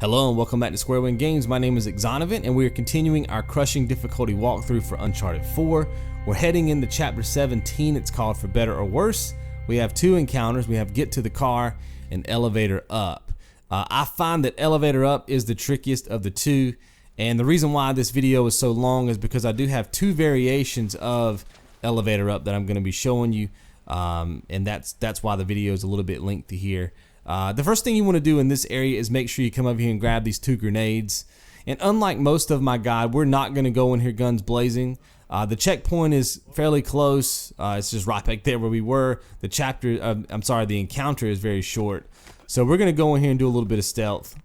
Hello and welcome back to Square One Games. My name is Exonovant and we are continuing our crushing difficulty walkthrough for Uncharted 4. We're heading into chapter 17. It's called For Better or Worse. We have two encounters. We have Get to the Car and Elevator Up. I find that Elevator Up is the trickiest of the two, and the reason why this video is so long is because I do have two variations of Elevator Up that I'm going to be showing you, and that's why the video is a little bit lengthy here. The first thing you want to do in this area is make sure you come over here and grab these two grenades. And unlike most of my guide, we're not going to go in here guns blazing. The checkpoint is fairly close. It's just right back there where we were. The encounter is very short. So we're going to go in here and do a little bit of stealth,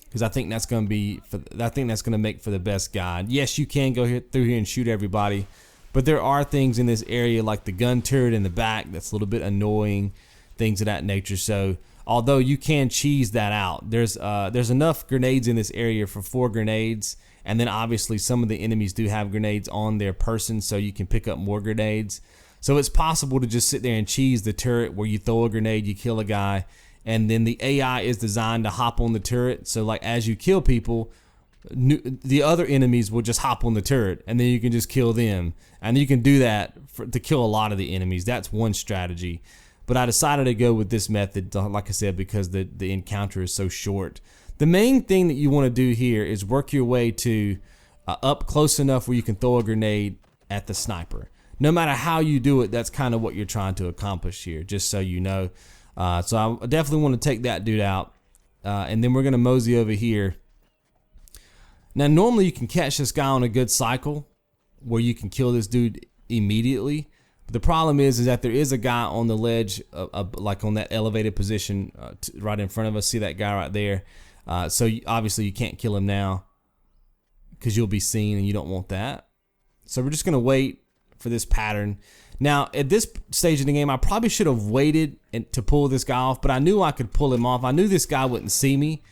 because I think that's going to make for the best guide. Yes, you can go through here and shoot everybody, but there are things in this area like the gun turret in the back that's a little bit annoying. Things of that nature. So although you can cheese that out, there's enough grenades in this area for 4 grenades, and then obviously some of the enemies do have grenades on their person, so you can pick up more grenades. So it's possible to just sit there and cheese the turret where you throw a grenade, you kill a guy, and then the AI is designed to hop on the turret. So like as you kill people, the other enemies will just hop on the turret, and then you can just kill them. And you can do that to kill a lot of the enemies. That's one strategy. But I decided to go with this method, like I said, because the encounter is so short. The main thing that you want to do here is work your way to up close enough where you can throw a grenade at the sniper. No matter how you do it, that's kind of what you're trying to accomplish here, just so you know. So I definitely want to take that dude out. And then we're going to mosey over here. Now, normally you can catch this guy on a good cycle where you can kill this dude immediately. But the problem is that there is a guy on the ledge, like on that elevated position right in front of us. See that guy right there? So obviously you can't kill him now because you'll be seen, and you don't want that. So we're just going to wait for this pattern. Now, at this stage of the game, I probably should have waited to pull this guy off, but I knew I could pull him off. I knew this guy wouldn't see me.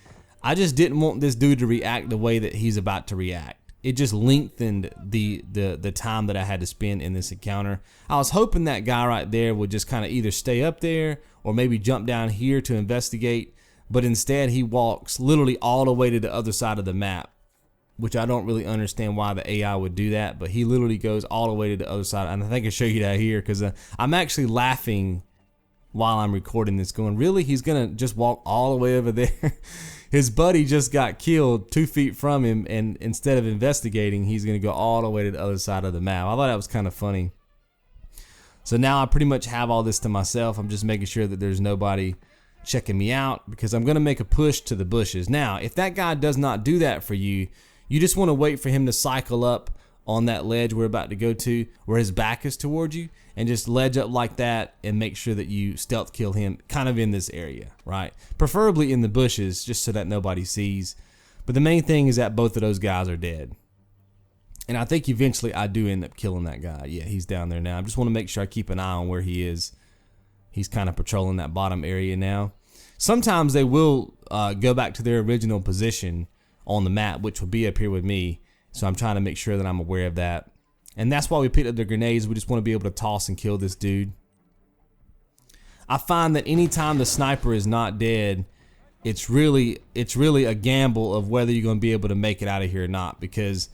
I just didn't want this dude to react the way that he's about to react. It just lengthened the time that I had to spend in this encounter. I was hoping that guy right there would just kind of either stay up there or maybe jump down here to investigate, but instead he walks literally all the way to the other side of the map, which I don't really understand why the AI would do that, but he literally goes all the way to the other side. And I think I show you that here because I'm actually laughing while I'm recording this, going, really? He's gonna just walk all the way over there? His buddy just got killed 2 feet from him, and instead of investigating, he's going to go all the way to the other side of the map. I thought that was kind of funny. So now I pretty much have all this to myself. I'm just making sure that there's nobody checking me out, because I'm going to make a push to the bushes. Now, if that guy does not do that for you, you just want to wait for him to cycle up on that ledge we're about to go to, where his back is toward you, and just ledge up like that and make sure that you stealth kill him kind of in this area, right? Preferably in the bushes, just so that nobody sees. But the main thing is that both of those guys are dead. And I think eventually I do end up killing that guy. Yeah, he's down there now. I just want to make sure I keep an eye on where he is. He's kind of patrolling that bottom area now. Sometimes they will go back to their original position on the map, which will be up here with me. So I'm trying to make sure that I'm aware of that. And that's why we picked up the grenades. We just want to be able to toss and kill this dude. I find that anytime the sniper is not dead, it's really a gamble of whether you're going to be able to make it out of here or not, because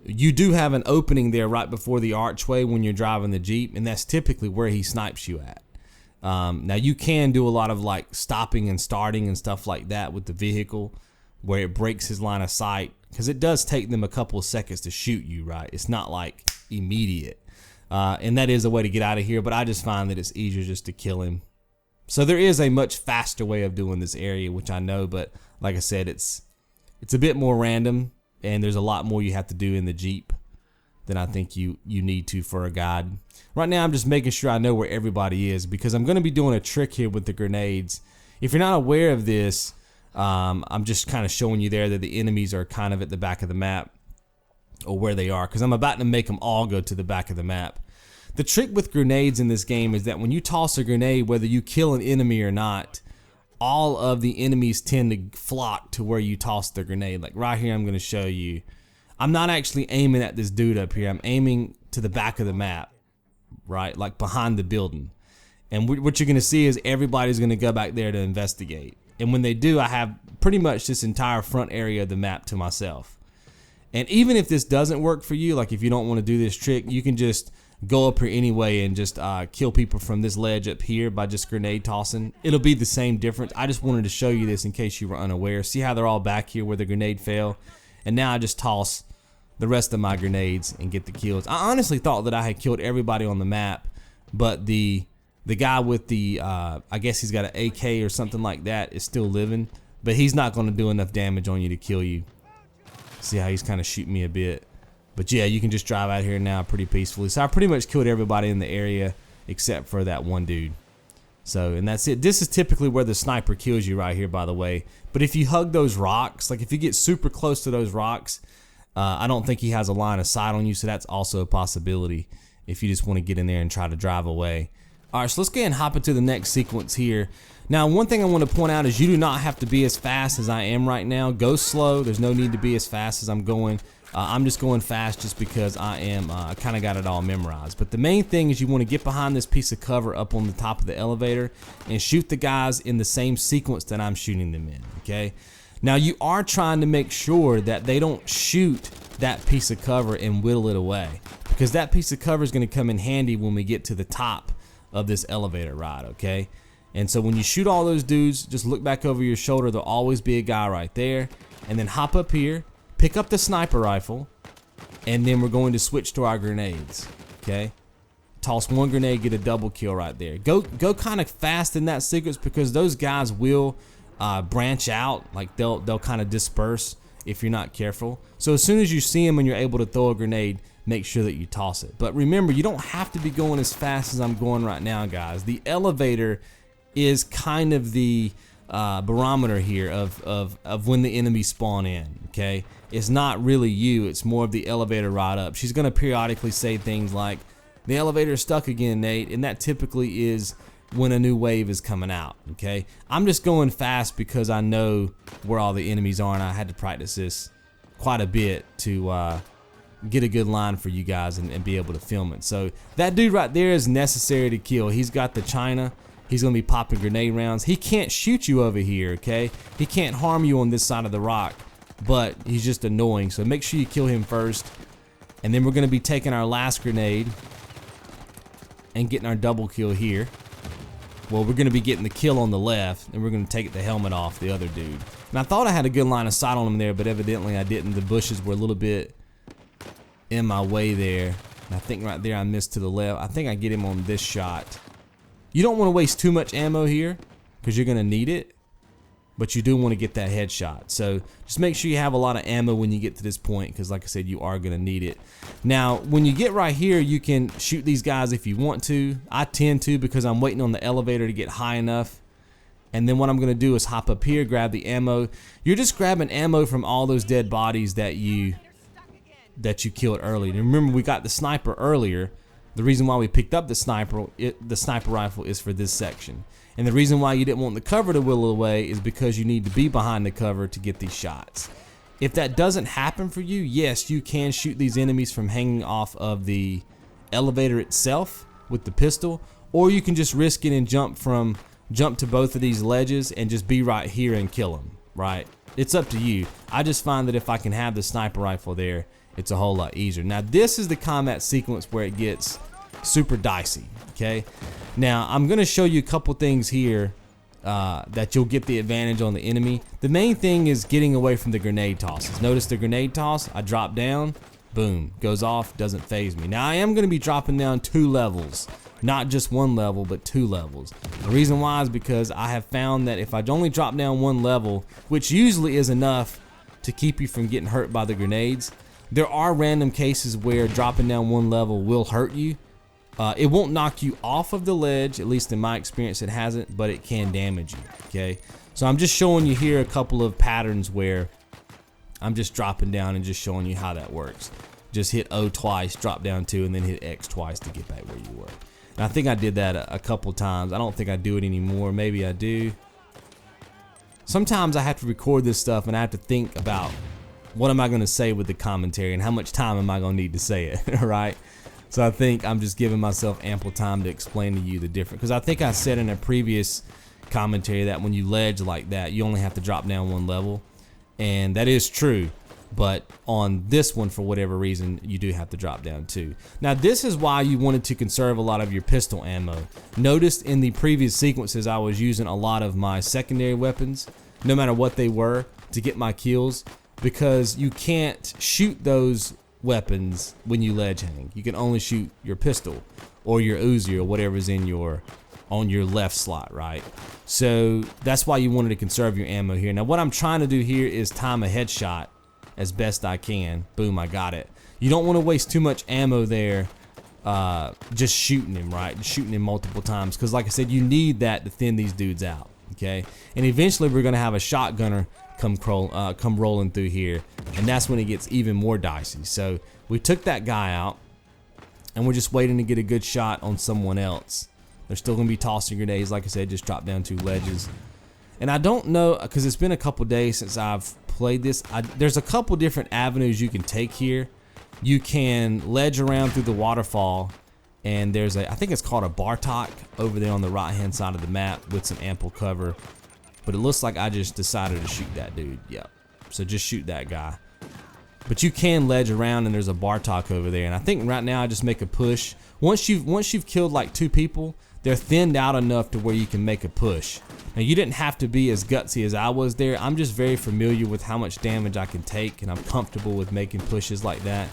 you do have an opening there right before the archway when you're driving the Jeep, and that's typically where he snipes you at. Now you can do a lot of like stopping and starting and stuff like that with the vehicle, where it breaks his line of sight, because it does take them a couple of seconds to shoot you, right? It's not like immediate. And that is a way to get out of here, but I just find that it's easier just to kill him. So there is a much faster way of doing this area, which I know, but like I said, it's a bit more random, and there's a lot more you have to do in the Jeep than I think you need to for a guide. Right now, I'm just making sure I know where everybody is, because I'm going to be doing a trick here with the grenades. If you're not aware of this, I'm just kind of showing you there that the enemies are kind of at the back of the map, or where they are, because I'm about to make them all go to the back of the map. The trick with grenades in this game is that when you toss a grenade, whether you kill an enemy or not, all of the enemies tend to flock to where you toss the grenade. Like right here, I'm going to show you. I'm not actually aiming at this dude up here. I'm aiming to the back of the map, right? Like behind the building. And what you're going to see is everybody's going to go back there to investigate. And when they do, I have pretty much this entire front area of the map to myself. And even if this doesn't work for you, like if you don't want to do this trick, you can just go up here anyway and just kill people from this ledge up here by just grenade tossing. It'll be the same difference. I just wanted to show you this in case you were unaware. See how they're all back here where the grenade fell? And now I just toss the rest of my grenades and get the kills. I honestly thought that I had killed everybody on the map, but the guy with the, I guess he's got an AK or something like that is still living, but he's not going to do enough damage on you to kill you. See how he's kind of shooting me a bit. But yeah, you can just drive out here now pretty peacefully. So I pretty much killed everybody in the area except for that one dude. So, and that's it. This is typically where the sniper kills you right here, by the way. But if you hug those rocks, like if you get super close to those rocks, I don't think he has a line of sight on you. So that's also a possibility if you just want to get in there and try to drive away. All right, so let's go ahead and hop into the next sequence here. Now, one thing I want to point out is you do not have to be as fast as I am right now. Go slow. There's no need to be as fast as I'm going. I'm just going fast just because I kind of got it all memorized. But the main thing is you want to get behind this piece of cover up on the top of the elevator and shoot the guys in the same sequence that I'm shooting them in, okay? Now, you are trying to make sure that they don't shoot that piece of cover and whittle it away, because that piece of cover is going to come in handy when we get to the top of this elevator ride, okay? And so when you shoot all those dudes, just look back over your shoulder. There'll always be a guy right there. And then hop up here, pick up the sniper rifle, and then we're going to switch to our grenades, okay? Toss one grenade, get a double kill right there. Go kind of fast in that sequence because those guys will branch out. Like they'll kind of disperse if you're not careful. So as soon as you see them and you're able to throw a grenade, make sure that you toss it. But remember, you don't have to be going as fast as I'm going right now, guys. The elevator is kind of the barometer here of when the enemies spawn in, okay? It's not really you, it's more of the elevator ride up. She's gonna periodically say things like, the elevator's stuck again, Nate, and that typically is when a new wave is coming out, okay? I'm just going fast because I know where all the enemies are, and I had to practice this quite a bit to get a good line for you guys and be able to film it. So that dude right there is necessary to kill. He's got the China. He's gonna be popping grenade rounds. He can't shoot you over here, okay? He can't harm you on this side of the rock, but he's just annoying. So make sure you kill him first. And then we're gonna be taking our last grenade and getting our double kill here. Well, we're gonna be getting the kill on the left, and we're gonna take the helmet off the other dude. And I thought I had a good line of sight on him there, but evidently I didn't. The bushes were a little bit in my way there. And I think right there I missed to the left. I think I get him on this shot. You don't want to waste too much ammo here because you're going to need it, but you do want to get that headshot. So just make sure you have a lot of ammo when you get to this point because, like I said, you are going to need it. Now, when you get right here, you can shoot these guys if you want to. I tend to because I'm waiting on the elevator to get high enough. And then what I'm going to do is hop up here, grab the ammo. You're just grabbing ammo from all those dead bodies that you killed earlier. And remember, we got the sniper earlier. The reason why we picked up the sniper rifle is for this section. And the reason why you didn't want the cover to whittle away is because you need to be behind the cover to get these shots. If that doesn't happen for you, yes, you can shoot these enemies from hanging off of the elevator itself with the pistol, or you can just risk it and jump to both of these ledges and just be right here and kill them, right? It's up to you. I just find that if I can have the sniper rifle there, it's a whole lot easier. Now, this is the combat sequence where it gets super dicey, okay? Now, I'm going to show you a couple things here that you'll get the advantage on the enemy. The main thing is getting away from the grenade tosses. Notice the grenade toss, I drop down, boom, goes off, doesn't phase me. Now, I am going to be dropping down 2 levels. Not just 1 level, but 2 levels. The reason why is because I have found that if I only drop down 1 level, which usually is enough to keep you from getting hurt by the grenades, there are random cases where dropping down 1 level will hurt you. It won't knock you off of the ledge, at least in my experience it hasn't, but it can damage you, okay? So I'm just showing you here a couple of patterns where I'm just dropping down and just showing you how that works. Just hit O twice, drop down 2, and then hit X twice to get back where you were. And I think I did that a couple times. I don't think I do it anymore. Maybe I do. Sometimes I have to record this stuff and I have to think about what am I going to say with the commentary and how much time am I going to need to say it, right? So I think I'm just giving myself ample time to explain to you the difference. Because I think I said in a previous commentary that when you ledge like that, you only have to drop down 1 level, and that is true. But on this one, for whatever reason, you do have to drop down 2. Now, this is why you wanted to conserve a lot of your pistol ammo. Notice in the previous sequences, I was using a lot of my secondary weapons, no matter what they were, to get my kills, because you can't shoot those weapons when you ledge hang. You can only shoot your pistol or your Uzi or whatever's in your on your left slot, right? So that's why you wanted to conserve your ammo here. Now, what I'm trying to do here is time a headshot as best I can. Boom, I got it. You don't want to waste too much ammo there just shooting him, right? Just shooting him multiple times, because like I said, you need that to thin these dudes out, okay? And eventually we're gonna have a shotgunner come rolling through here, and that's when it gets even more dicey. So we took that guy out, and we're just waiting to get a good shot on someone else. They're still gonna be tossing grenades, like I said, just drop down 2 ledges. And I don't know, because it's been a couple days since I've played this. There's a couple different avenues you can take here. You can ledge around through the waterfall, and there's I think it's called a Bartok over there on the right hand side of the map with some ample cover. But it looks like I just decided to shoot that dude. Yep. So just shoot that guy. But you can ledge around, and there's a Bartok over there. And I think right now I just make a push. Once you've killed like 2 people, they're thinned out enough to where you can make a push. Now, you didn't have to be as gutsy as I was there. I'm just very familiar with how much damage I can take, and I'm comfortable with making pushes like that.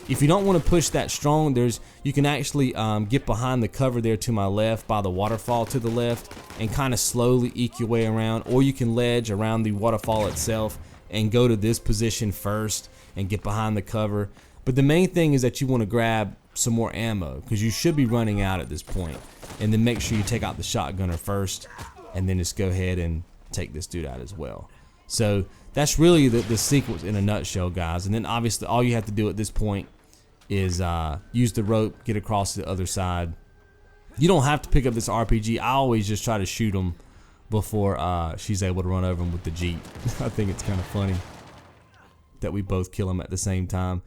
If you don't want to push that strong, you can actually get behind the cover there to my left by the waterfall to the left and kind of slowly eke your way around, or you can ledge around the waterfall itself and go to this position first and get behind the cover. But the main thing is that you want to grab some more ammo, because you should be running out at this point. And then make sure you take out the shotgunner first, and then just go ahead and take this dude out as well. So that's really the sequence in a nutshell, guys. And then obviously all you have to do at this point is use the rope, get across to the other side. You don't have to pick up this RPG. I always just try to shoot them before she's able to run over him with the Jeep. I think it's kind of funny that we both kill him at the same time.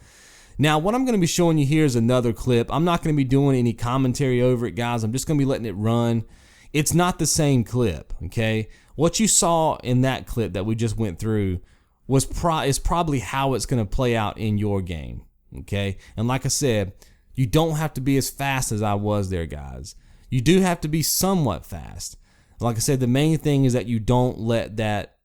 Now, what I'm going to be showing you here is another clip. I'm not going to be doing any commentary over it, guys. I'm just going to be letting it run. It's not the same clip, okay? What you saw in that clip that we just went through is probably how it's going to play out in your game, okay? And like I said, you don't have to be as fast as I was there, guys. You do have to be somewhat fast. Like I said, the main thing is that you don't let that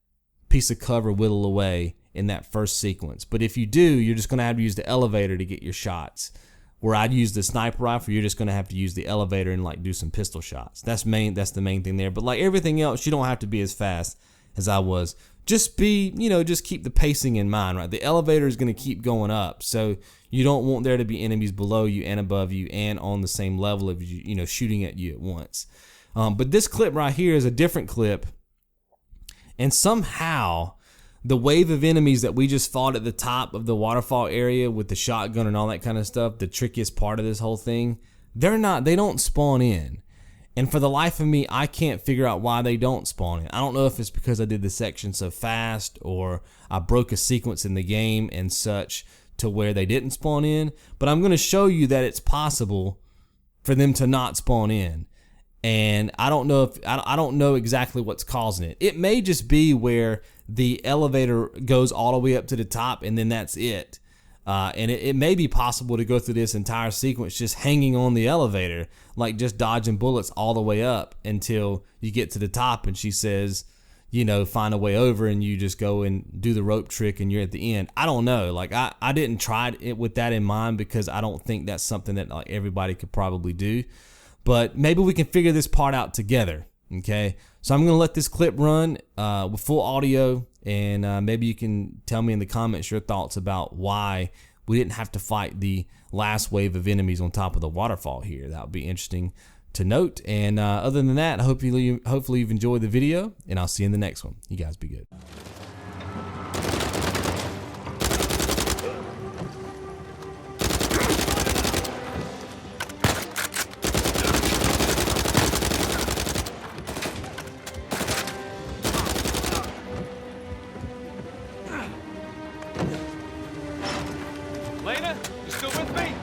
piece of cover whittle away in that first sequence. But if you do, you're just going to have to use the elevator to get your shots. Where I'd use the sniper rifle, you're just going to have to use the elevator and like do some pistol shots. That's the main thing there. But like everything else, you don't have to be as fast as I was. Just just keep the pacing in mind, right? The elevator is going to keep going up, so you don't want there to be enemies below you and above you and on the same level of you, shooting at you at once. But this clip right here is a different clip, and somehow the wave of enemies that we just fought at the top of the waterfall area with the shotgun and all that kind of stuff, the trickiest part of this whole thing, they don't spawn in. And for the life of me, I can't figure out why they don't spawn in. I don't know if it's because I did the section so fast, or I broke a sequence in the game and such to where they didn't spawn in, but I'm going to show you that it's possible for them to not spawn in. And I don't know exactly what's causing it. It may just be where the elevator goes all the way up to the top and then that's it. And it may be possible to go through this entire sequence just hanging on the elevator, like just dodging bullets all the way up until you get to the top and she says, find a way over, and you just go and do the rope trick and you're at the end. I don't know. Like I didn't try it with that in mind, because I don't think that's something that like everybody could probably do. But maybe we can figure this part out together, okay? So I'm going to let this clip run with full audio, and maybe you can tell me in the comments your thoughts about why we didn't have to fight the last wave of enemies on top of the waterfall here. That would be interesting to note. And other than that, hopefully you've enjoyed the video, and I'll see you in the next one. You guys be good. Lena, you still with me?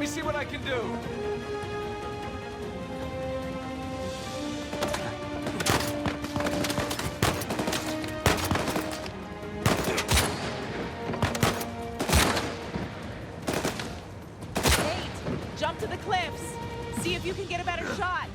me see what I can do. Nate, jump to the cliffs. See if you can get a better shot.